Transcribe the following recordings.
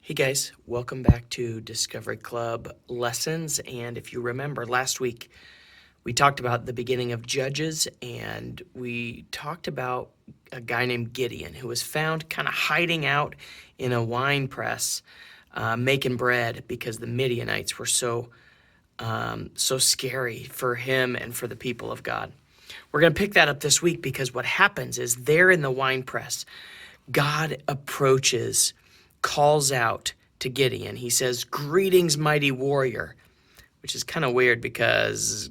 Hey guys, welcome back to Discovery Club Lessons. And if you remember, last week we talked about the beginning of Judges, and we talked about a guy named Gideon who was found kind of hiding out in a wine press, making bread because the Midianites were so scary for him and for the people of God. We're going to pick that up this week because what happens is there in the wine press, God approaches, calls out to Gideon. He says, "Greetings, mighty warrior," which is kind of weird because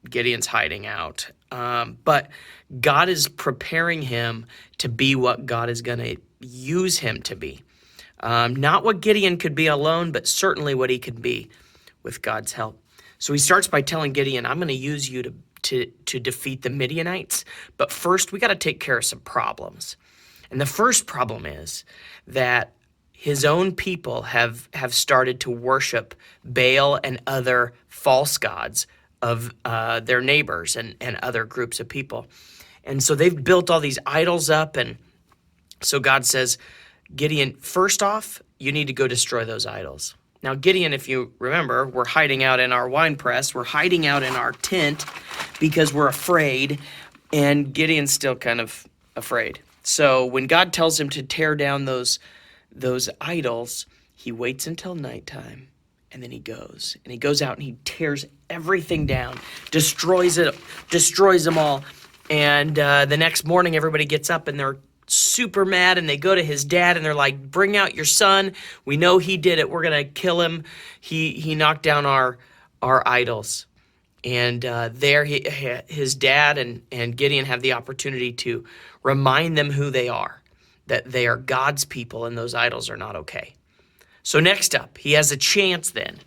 Gideon's hiding out. But God is preparing him to be what God is going to use him to be. Not what Gideon could be alone, but certainly what he could be with God's help. So he starts by telling Gideon, "I'm going to use you to defeat the Midianites. But first, we got to take care of some problems." And the first problem is that his own people have started to worship Baal and other false gods of their neighbors and other groups of people. And so they've built all these idols up. And so God says, "Gideon, first off, you need to go destroy those idols." Now, Gideon, if you remember, we're hiding out in our wine press. We're hiding out in our tent because we're afraid. And Gideon's still kind of afraid. So when God tells him to tear down those idols, he waits until nighttime, and then he goes. And he goes out and he tears everything down, destroys them all. And the next morning, everybody gets up and they're super mad, and they go to his dad and they're like, "Bring out your son. We know he did it. We're going to kill him. He knocked down our idols." And his dad and Gideon have the opportunity to remind them who they are, that they are God's people and those idols are not okay. So next up, he has a chance then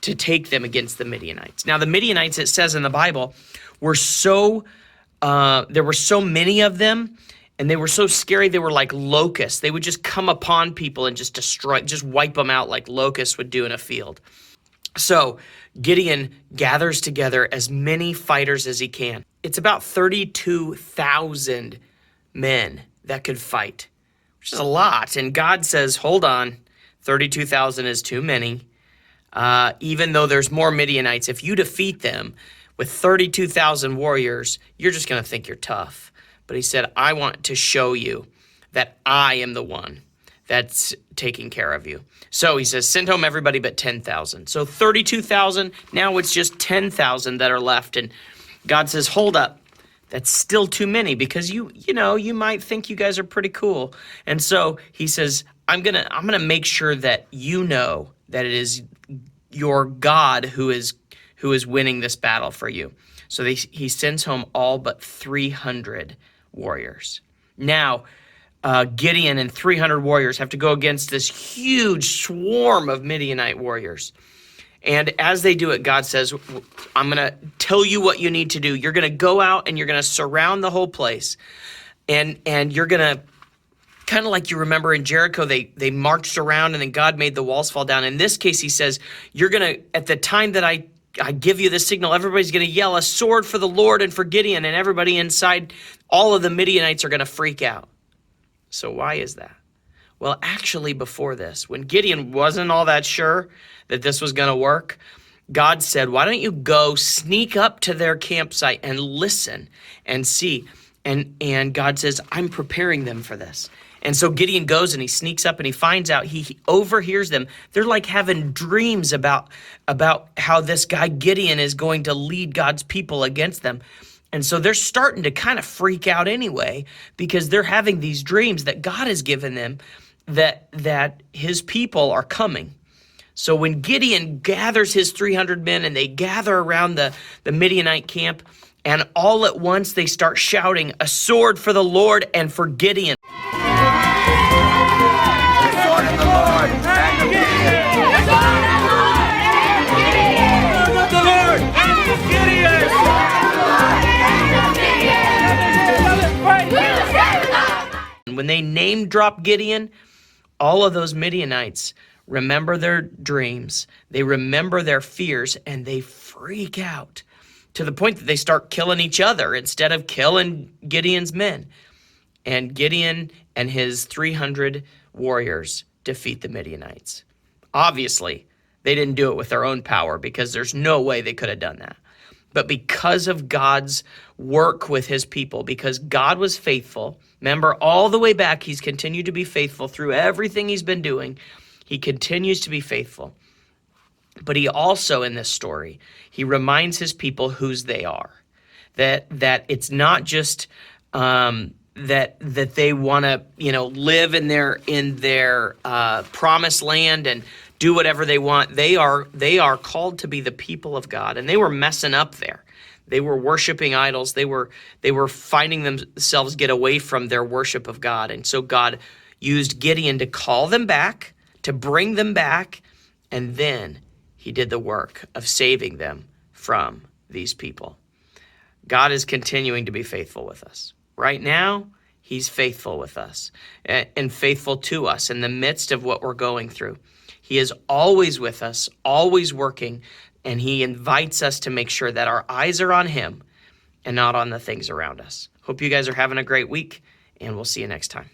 to take them against the Midianites. Now, the Midianites, it says in the Bible, there were so many of them, and they were so scary, they were like locusts. They would just come upon people and just wipe them out like locusts would do in a field. So Gideon gathers together as many fighters as he can. It's about 32,000 men that could fight, which is a lot. And God says, "Hold on, 32,000 is too many. Even though there's more Midianites, if you defeat them with 32,000 warriors, you're just going to think you're tough." But he said, "I want to show you that I am the one that's taking care of you." So he says, "Send home everybody but 10,000. So 32,000, now it's just 10,000 that are left. And God says, "Hold up. That's still too many because you might think you guys are pretty cool." And so he says, I'm gonna make sure that you know that it is your God who is winning this battle for you. So he sends home all but 300 warriors. Now, Gideon and 300 warriors have to go against this huge swarm of Midianite warriors. And as they do it, God says, "I'm going to tell you what you need to do. You're going to go out and you're going to surround the whole place. And you're going to, kind of like you remember in Jericho, they marched around and then God made the walls fall down. In this case, he says, you're going to, at the time that I give you the signal, everybody's going to yell a sword for the Lord and for Gideon, and everybody inside, all of the Midianites are going to freak out." So why is that? Well, actually before this, when Gideon wasn't all that sure that this was going to work, God said, "Why don't you go sneak up to their campsite and listen and see?" And God says, "I'm preparing them for this." And so Gideon goes and he sneaks up and he finds out, he overhears them. They're like having dreams about how this guy Gideon is going to lead God's people against them. And so they're starting to kind of freak out anyway, because they're having these dreams that God has given them that his people are coming. So when Gideon gathers his 300 men and they gather around the Midianite camp, and all at once they start shouting, "A sword for the Lord and for Gideon." The sword of the Lord and for Gideon. The sword of the Lord and for Gideon. The sword of the Lord and for Gideon. The sword of the Lord and for Gideon. When they name drop Gideon, all of those Midianites remember their dreams, they remember their fears, and they freak out to the point that they start killing each other instead of killing Gideon's men. And Gideon and his 300 warriors defeat the Midianites. Obviously, they didn't do it with their own power because there's no way they could have done that. But because of God's work with his people, because God was faithful, remember all the way back, he's continued to be faithful through everything he's been doing. He continues to be faithful. But he also, in this story, he reminds his people whose they are. That it's not just that they want to, live in their promised land and do whatever they want. They are called to be the people of God, and they were messing up there. They were worshiping idols. They were finding themselves get away from their worship of God, and so God used Gideon to call them back, to bring them back, and then he did the work of saving them from these people. God is continuing to be faithful with us. Right now, he's faithful with us and faithful to us in the midst of what we're going through. He is always with us, always working, and he invites us to make sure that our eyes are on him and not on the things around us. Hope you guys are having a great week, and we'll see you next time.